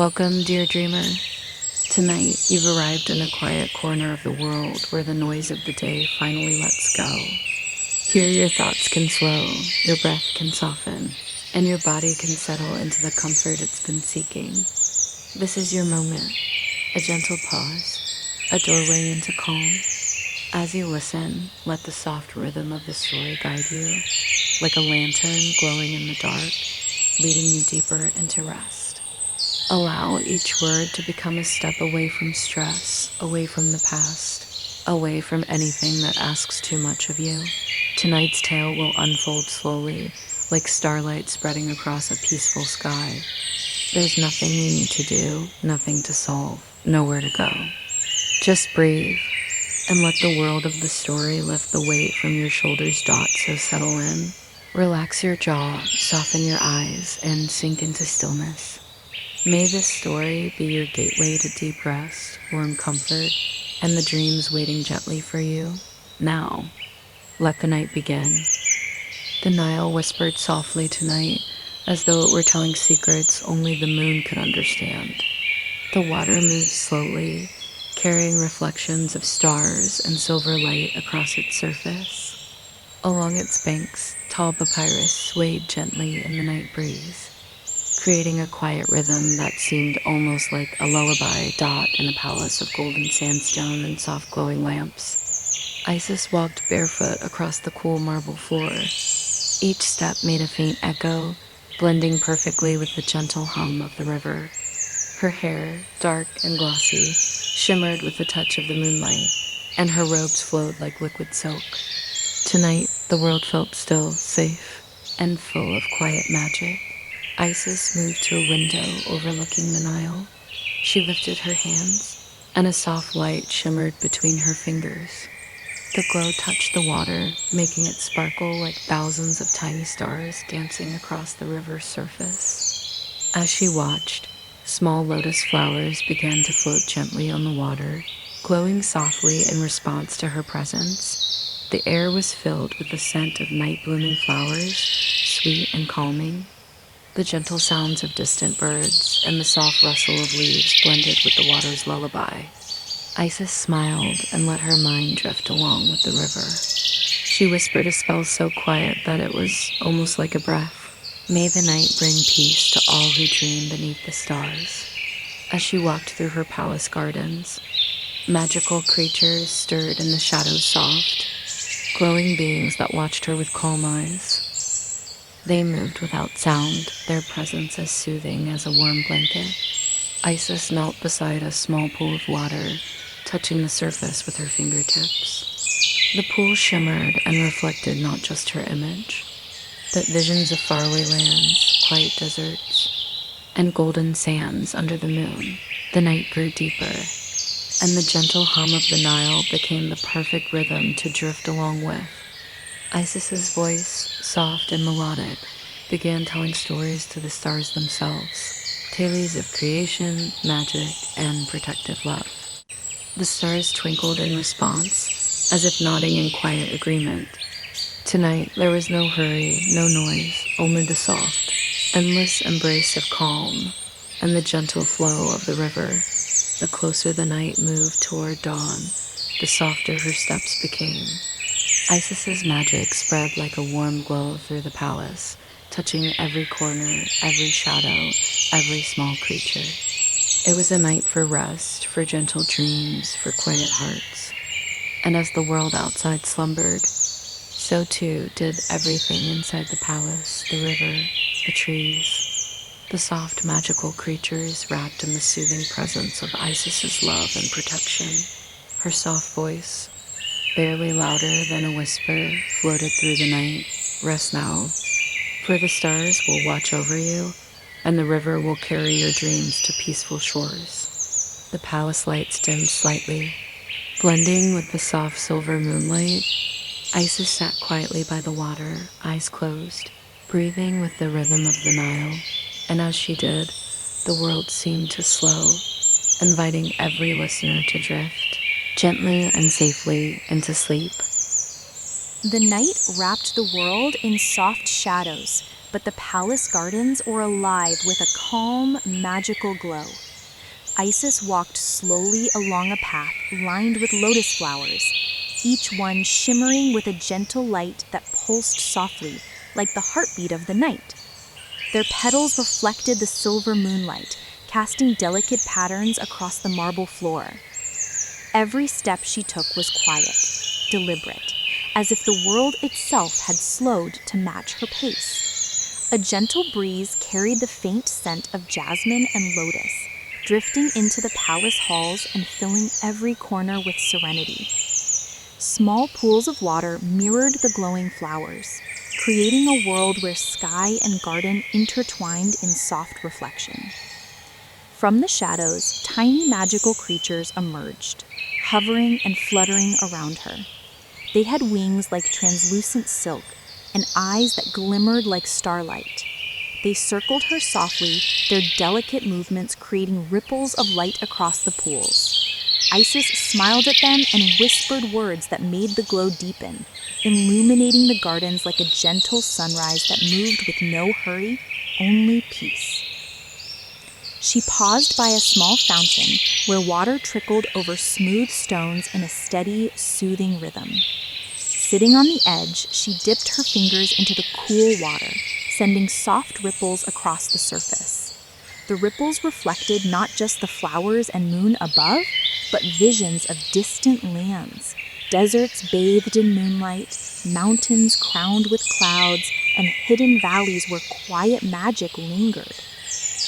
Welcome, dear dreamer. Tonight, you've arrived in a quiet corner of the world where the noise of the day finally lets go. Here, your thoughts can slow, your breath can soften, and your body can settle into the comfort it's been seeking. This is your moment, a gentle pause, a doorway into calm. As you listen, let the soft rhythm of the story guide you, like a lantern glowing in the dark, leading you deeper into rest. Allow each word to become a step away from stress, away from the past, away from anything that asks too much of you. Tonight's tale will unfold slowly, like starlight spreading across a peaceful sky. There's nothing you need to do, nothing to solve, nowhere to go. Just breathe and let the world of the story lift the weight from your shoulders. So settle in. Relax your jaw, soften your eyes, and sink into stillness. May this story be your gateway to deep rest, warm comfort, and the dreams waiting gently for you. Now, let the night begin. The Nile whispered softly tonight, as though it were telling secrets only the moon could understand. The water moved slowly, carrying reflections of stars and silver light across its surface. Along its banks, tall papyrus swayed gently in the night breeze, creating a quiet rhythm that seemed almost like a lullaby in a palace of golden sandstone and soft glowing lamps. Isis walked barefoot across the cool marble floor. Each step made a faint echo, blending perfectly with the gentle hum of the river. Her hair, dark and glossy, shimmered with the touch of the moonlight, and her robes flowed like liquid silk. Tonight, the world felt still, safe, and full of quiet magic. Isis moved to a window overlooking the Nile. She lifted her hands, and a soft light shimmered between her fingers. The glow touched the water, making it sparkle like thousands of tiny stars dancing across the river's surface. As she watched, small lotus flowers began to float gently on the water, glowing softly in response to her presence. The air was filled with the scent of night-blooming flowers, sweet and calming. The gentle sounds of distant birds and the soft rustle of leaves blended with the water's lullaby. Isis smiled and let her mind drift along with the river. She whispered a spell so quiet that it was almost like a breath. May the night bring peace to all who dream beneath the stars. As she walked through her palace gardens, magical creatures stirred in the shadows soft, glowing beings that watched her with calm eyes. They moved without sound, their presence as soothing as a warm blanket. Isis knelt beside a small pool of water, touching the surface with her fingertips. The pool shimmered and reflected not just her image, but visions of faraway lands, quiet deserts, and golden sands under the moon. The night grew deeper, and the gentle hum of the Nile became the perfect rhythm to drift along with. Isis's voice, soft and melodic, began telling stories to the stars themselves, tales of creation, magic, and protective love. The stars twinkled in response, as if nodding in quiet agreement. Tonight, there was no hurry, no noise, only the soft, endless embrace of calm and the gentle flow of the river. The closer the night moved toward dawn, the softer her steps became. Isis's magic spread like a warm glow through the palace, touching every corner, every shadow, every small creature. It was a night for rest, for gentle dreams, for quiet hearts. And as the world outside slumbered, so too did everything inside the palace, the river, the trees, the soft magical creatures wrapped in the soothing presence of Isis's love and protection. Her soft voice, barely louder than a whisper, floated through the night. Rest now, for the stars will watch over you, and the river will carry your dreams to peaceful shores. The palace lights dimmed slightly, blending with the soft silver moonlight. Isis sat quietly by the water, eyes closed, breathing with the rhythm of the Nile. And as she did, the world seemed to slow, inviting every listener to drift gently and safely into sleep. The night wrapped the world in soft shadows, but the palace gardens were alive with a calm, magical glow. Isis walked slowly along a path lined with lotus flowers, each one shimmering with a gentle light that pulsed softly, like the heartbeat of the night. Their petals reflected the silver moonlight, casting delicate patterns across the marble floor. Every step she took was quiet, deliberate, as if the world itself had slowed to match her pace. A gentle breeze carried the faint scent of jasmine and lotus, drifting into the palace halls and filling every corner with serenity. Small pools of water mirrored the glowing flowers, creating a world where sky and garden intertwined in soft reflection. From the shadows, tiny magical creatures emerged, hovering and fluttering around her. They had wings like translucent silk and eyes that glimmered like starlight. They circled her softly, their delicate movements creating ripples of light across the pools. Isis smiled at them and whispered words that made the glow deepen, illuminating the gardens like a gentle sunrise that moved with no hurry, only peace. She paused by a small fountain where water trickled over smooth stones in a steady, soothing rhythm. Sitting on the edge, she dipped her fingers into the cool water, sending soft ripples across the surface. The ripples reflected not just the flowers and moon above, but visions of distant lands, deserts bathed in moonlight, mountains crowned with clouds, and hidden valleys where quiet magic lingered.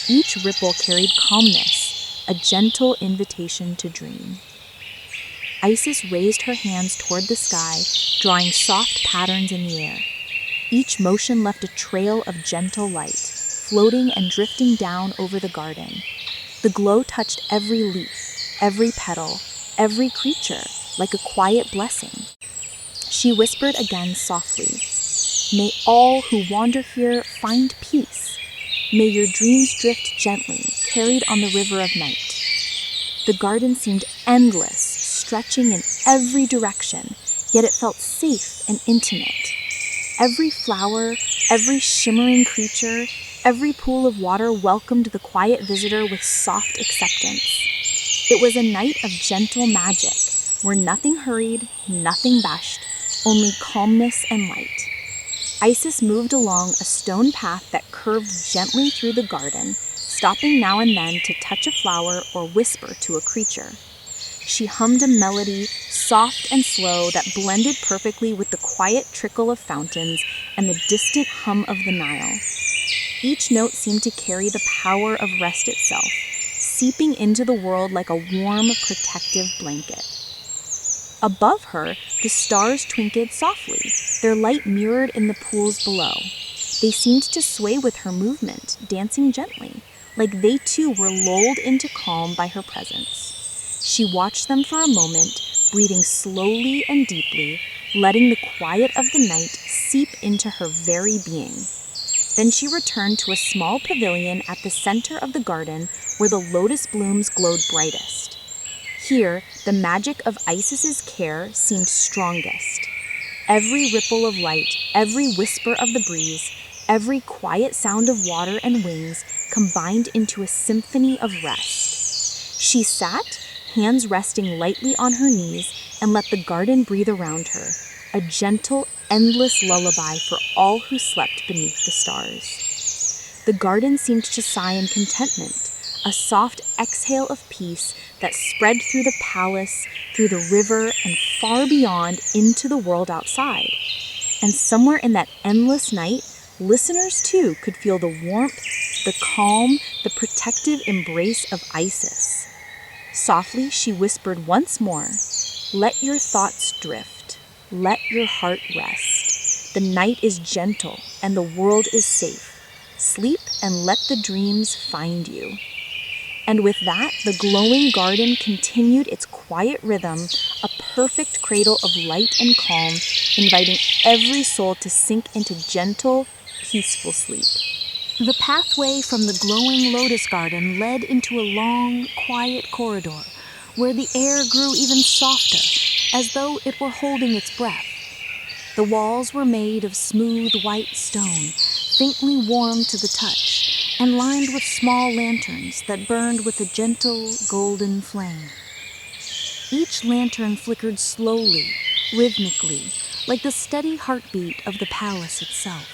Each ripple carried calmness, a gentle invitation to dream. Isis raised her hands toward the sky, drawing soft patterns in the air. Each motion left a trail of gentle light, floating and drifting down over the garden. The glow touched every leaf, every petal, every creature, like a quiet blessing. She whispered again softly, "May all who wander here find peace. May your dreams drift gently, carried on the river of night." The garden seemed endless, stretching in every direction, yet it felt safe and intimate. Every flower, every shimmering creature, every pool of water welcomed the quiet visitor with soft acceptance. It was a night of gentle magic, where nothing hurried, nothing bashed, only calmness and light. Isis moved along a stone path that curved gently through the garden, stopping now and then to touch a flower or whisper to a creature. She hummed a melody, soft and slow, that blended perfectly with the quiet trickle of fountains and the distant hum of the Nile. Each note seemed to carry the power of rest itself, seeping into the world like a warm, protective blanket. Above her, the stars twinkled softly, their light mirrored in the pools below. They seemed to sway with her movement, dancing gently, like they too were lulled into calm by her presence. She watched them for a moment, breathing slowly and deeply, letting the quiet of the night seep into her very being. Then she returned to a small pavilion at the center of the garden where the lotus blooms glowed brightest. Here, the magic of Isis's care seemed strongest. Every ripple of light, every whisper of the breeze, every quiet sound of water and wings combined into a symphony of rest. She sat, hands resting lightly on her knees, and let the garden breathe around her, a gentle, endless lullaby for all who slept beneath the stars. The garden seemed to sigh in contentment, a soft exhale of peace that spread through the palace, through the river, and far beyond into the world outside. And somewhere in that endless night, listeners too could feel the warmth, the calm, the protective embrace of Isis. Softly, she whispered once more, "Let your thoughts drift. Let your heart rest. The night is gentle and the world is safe. Sleep and let the dreams find you." And with that, the glowing garden continued its quiet rhythm, a perfect cradle of light and calm, inviting every soul to sink into gentle, peaceful sleep. The pathway from the glowing lotus garden led into a long, quiet corridor, where the air grew even softer, as though it were holding its breath. The walls were made of smooth white stone, faintly warm to the touch and lined with small lanterns that burned with a gentle golden flame. Each lantern flickered slowly, rhythmically, like the steady heartbeat of the palace itself.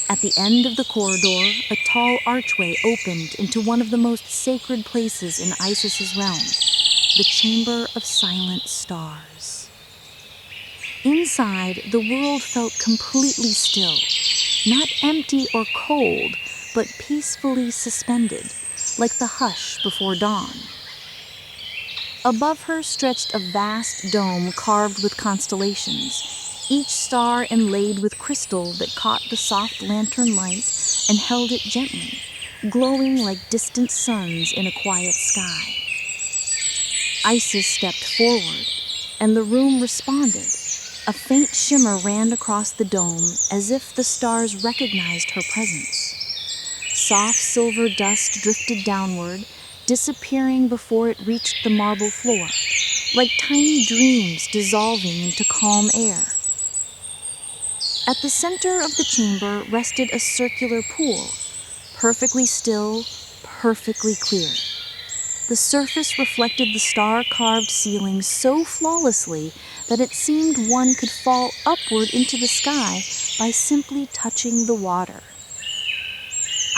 At the end of the corridor, a tall archway opened into one of the most sacred places in Isis's realm, the Chamber of Silent Stars. Inside, the world felt completely still, not empty or cold, but peacefully suspended, like the hush before dawn. Above her stretched a vast dome carved with constellations, each star inlaid with crystal that caught the soft lantern light and held it gently, glowing like distant suns in a quiet sky. Isis stepped forward, and the room responded. A faint shimmer ran across the dome as if the stars recognized her presence. Soft silver dust drifted downward, disappearing before it reached the marble floor, like tiny dreams dissolving into calm air. At the center of the chamber rested a circular pool, perfectly still, perfectly clear. The surface reflected the star-carved ceiling so flawlessly that it seemed one could fall upward into the sky by simply touching the water.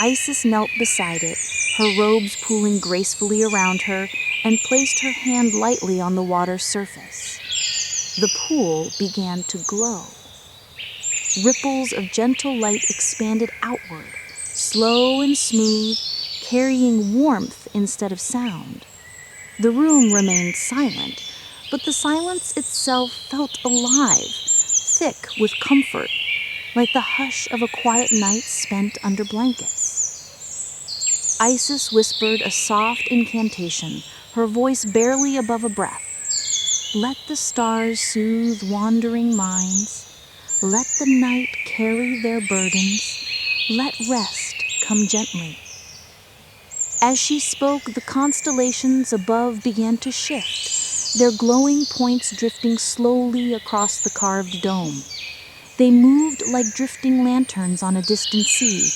Isis knelt beside it, her robes pooling gracefully around her, and placed her hand lightly on the water's surface. The pool began to glow. Ripples of gentle light expanded outward, slow and smooth, carrying warmth instead of sound. The room remained silent, but the silence itself felt alive, thick with comfort, like the hush of a quiet night spent under blankets. Isis whispered a soft incantation, her voice barely above a breath. Let the stars soothe wandering minds. Let the night carry their burdens. Let rest come gently. As she spoke, the constellations above began to shift, their glowing points drifting slowly across the carved dome. They moved like drifting lanterns on a distant sea,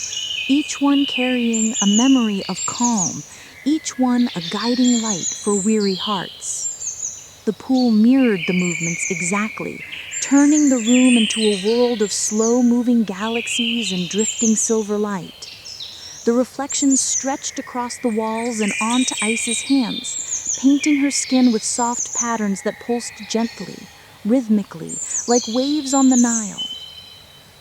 each one carrying a memory of calm, each one a guiding light for weary hearts. The pool mirrored the movements exactly, turning the room into a world of slow-moving galaxies and drifting silver light. The reflections stretched across the walls and onto Isis' hands, painting her skin with soft patterns that pulsed gently, rhythmically, like waves on the Nile.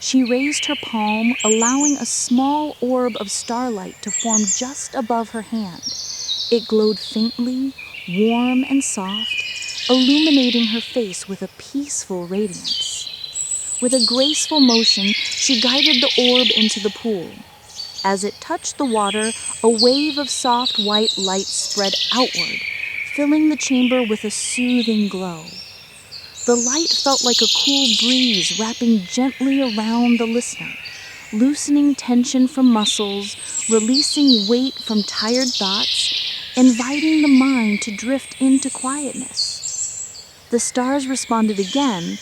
She raised her palm, allowing a small orb of starlight to form just above her hand. It glowed faintly, warm and soft, illuminating her face with a peaceful radiance. With a graceful motion, she guided the orb into the pool. As it touched the water, a wave of soft white light spread outward, filling the chamber with a soothing glow. The light felt like a cool breeze wrapping gently around the listener, loosening tension from muscles, releasing weight from tired thoughts, inviting the mind to drift into quietness. The stars responded again,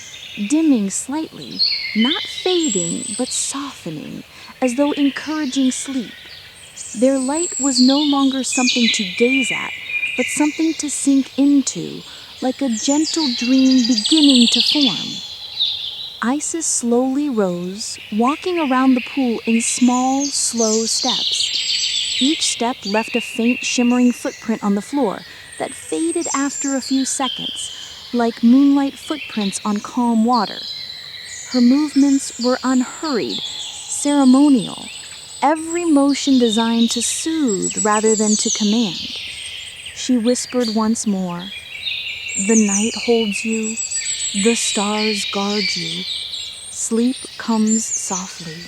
dimming slightly, not fading but softening, as though encouraging sleep. Their light was no longer something to gaze at, but something to sink into, like a gentle dream beginning to form. Isis slowly rose, walking around the pool in small, slow steps. Each step left a faint, shimmering footprint on the floor that faded after a few seconds, like moonlight footprints on calm water. Her movements were unhurried, ceremonial, every motion designed to soothe rather than to command. She whispered once more, "The night holds you, the stars guard you, sleep comes softly."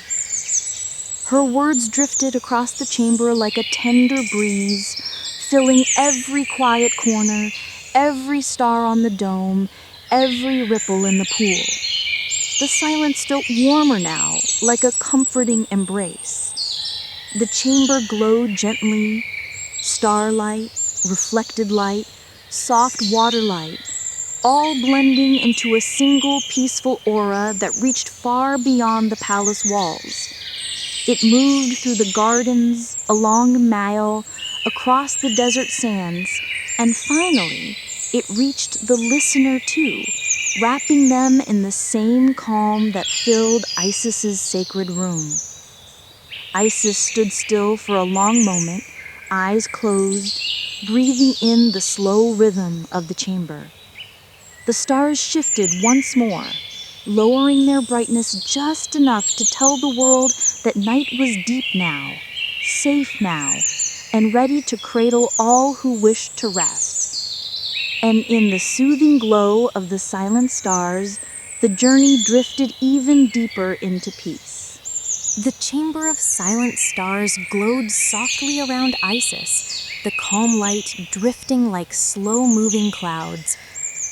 Her words drifted across the chamber like a tender breeze, filling every quiet corner, every star on the dome, every ripple in the pool. The silence felt warmer now, like a comforting embrace. The chamber glowed gently, starlight, reflected light, soft water light, all blending into a single peaceful aura that reached far beyond the palace walls. It moved through the gardens, along the mile, across the desert sands, and finally, it reached the listener too, wrapping them in the same calm that filled Isis's sacred room. Isis stood still for a long moment, eyes closed, breathing in the slow rhythm of the chamber. The stars shifted once more, lowering their brightness just enough to tell the world that night was deep now, safe now, and ready to cradle all who wished to rest. And in the soothing glow of the silent stars, the journey drifted even deeper into peace. The chamber of silent stars glowed softly around Isis, the calm light drifting like slow-moving clouds.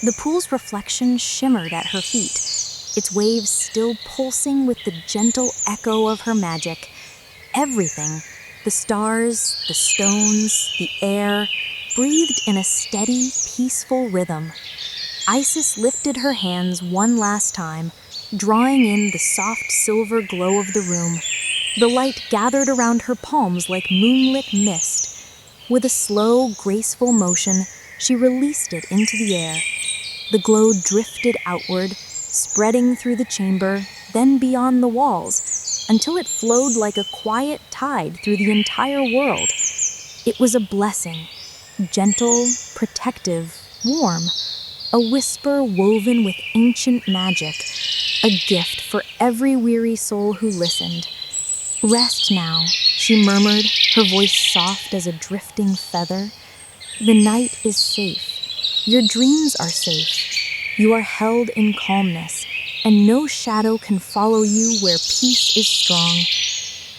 The pool's reflection shimmered at her feet, its waves still pulsing with the gentle echo of her magic. Everything, the stars, the stones, the air, breathed in a steady, peaceful rhythm. Isis lifted her hands one last time, drawing in the soft silver glow of the room. The light gathered around her palms like moonlit mist. With a slow, graceful motion, she released it into the air. The glow drifted outward, spreading through the chamber, then beyond the walls, until it flowed like a quiet tide through the entire world. It was a blessing, gentle, protective, warm, a whisper woven with ancient magic, a gift for every weary soul who listened. "Rest now," she murmured, her voice soft as a drifting feather. "The night is safe. Your dreams are safe. You are held in calmness, and no shadow can follow you where peace is strong."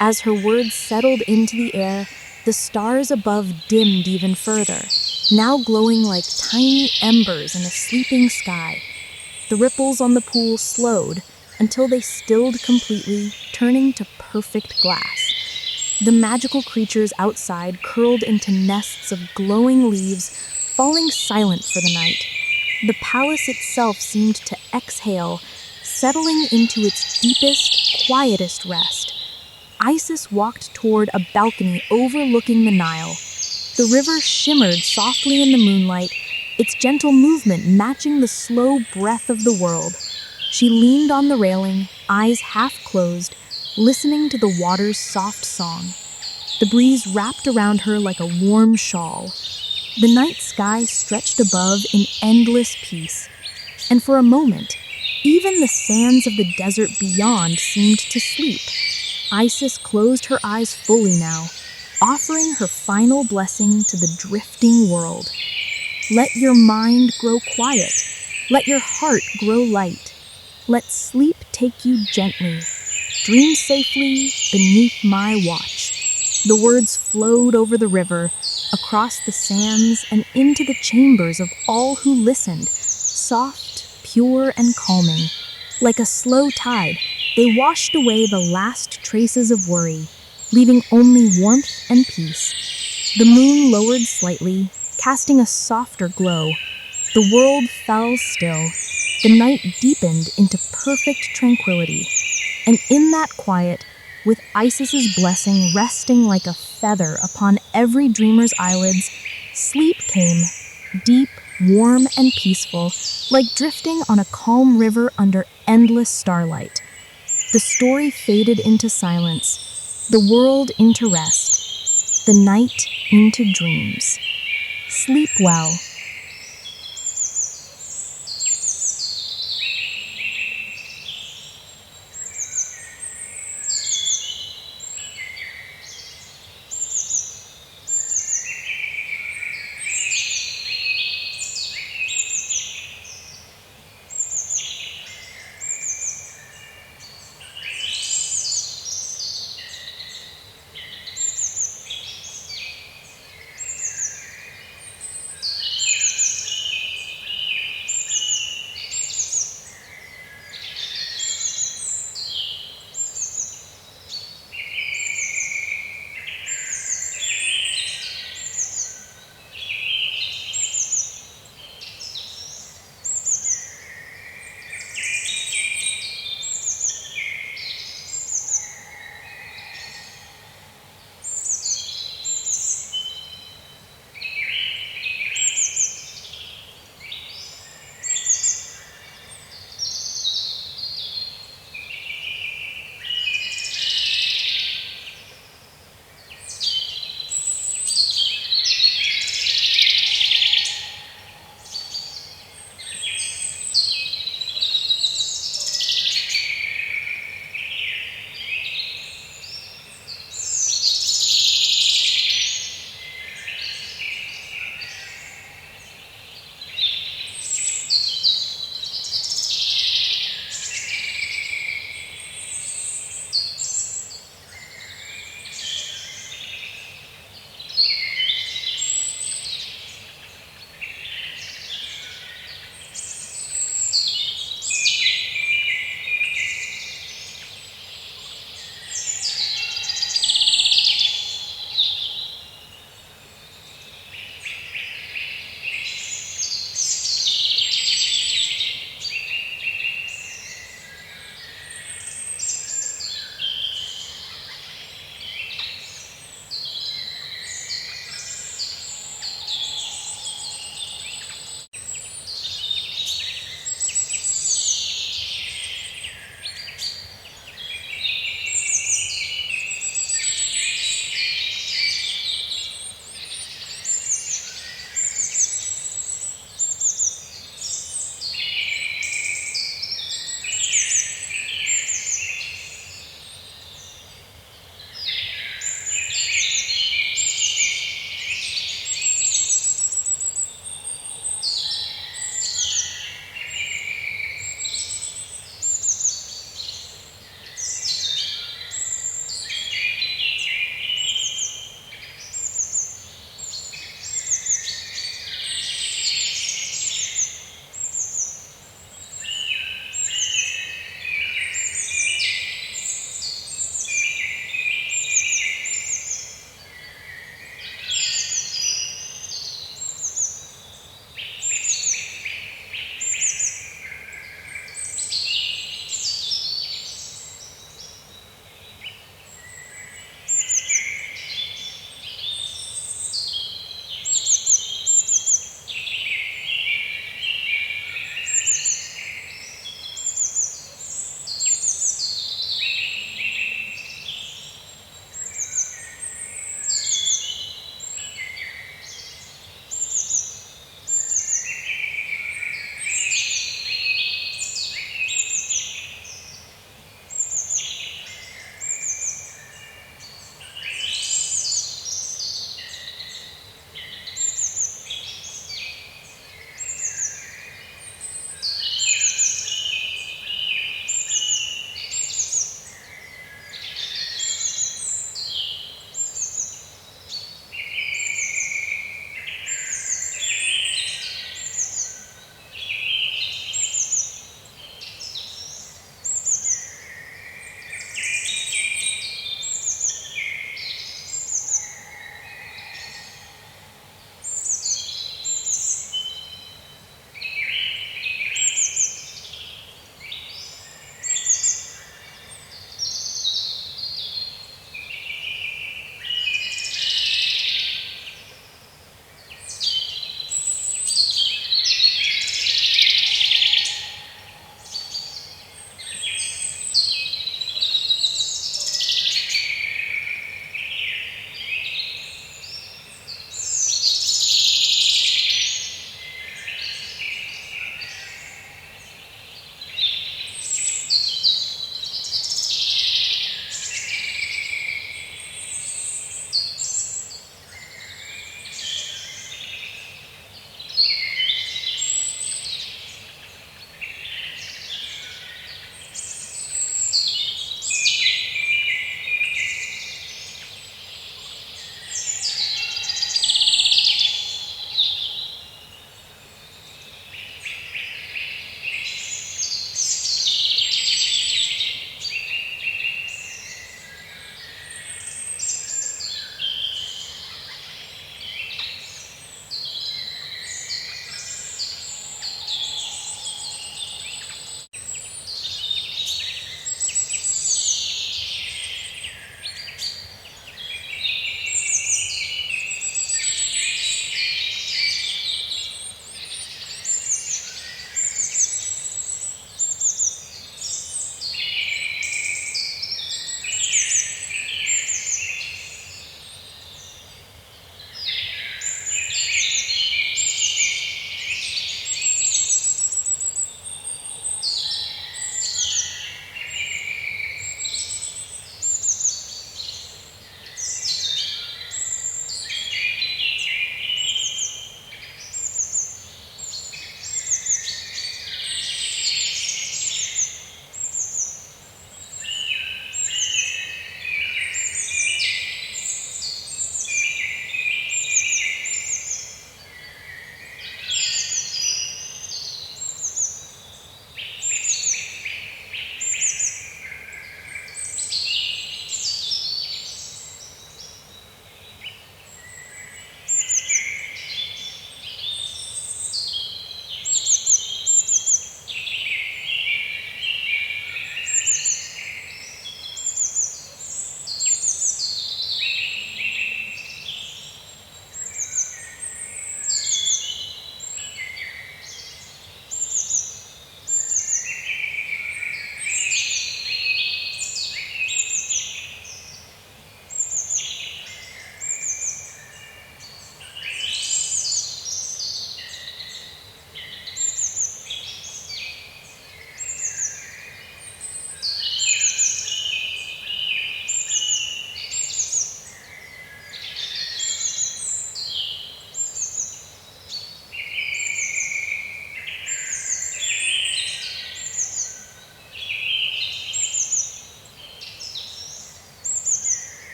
As her words settled into the air, the stars above dimmed even further, now glowing like tiny embers in a sleeping sky. The ripples on the pool slowed until they stilled completely, turning to perfect glass. The magical creatures outside curled into nests of glowing leaves, falling silent for the night. The palace itself seemed to exhale, settling into its deepest, quietest rest. Isis walked toward a balcony overlooking the Nile. The river shimmered softly in the moonlight, its gentle movement matching the slow breath of the world. She leaned on the railing, eyes half closed, listening to the water's soft song. The breeze wrapped around her like a warm shawl. The night sky stretched above in endless peace, and for a moment, even the sands of the desert beyond seemed to sleep. Isis closed her eyes fully now, offering her final blessing to the drifting world. Let your mind grow quiet. Let your heart grow light. Let sleep take you gently. Dream safely beneath my watch. The words flowed over the river, across the sands, and into the chambers of all who listened, soft, pure, and calming. Like a slow tide, they washed away the last traces of worry, leaving only warmth and peace. The moon lowered slightly, casting a softer glow. The world fell still. The night deepened into perfect tranquility. And in that quiet, with Isis's blessing resting like a feather upon every dreamer's eyelids, sleep came, deep, warm, and peaceful, like drifting on a calm river under endless starlight. The story faded into silence, the world into rest, the night into dreams. Sleep well.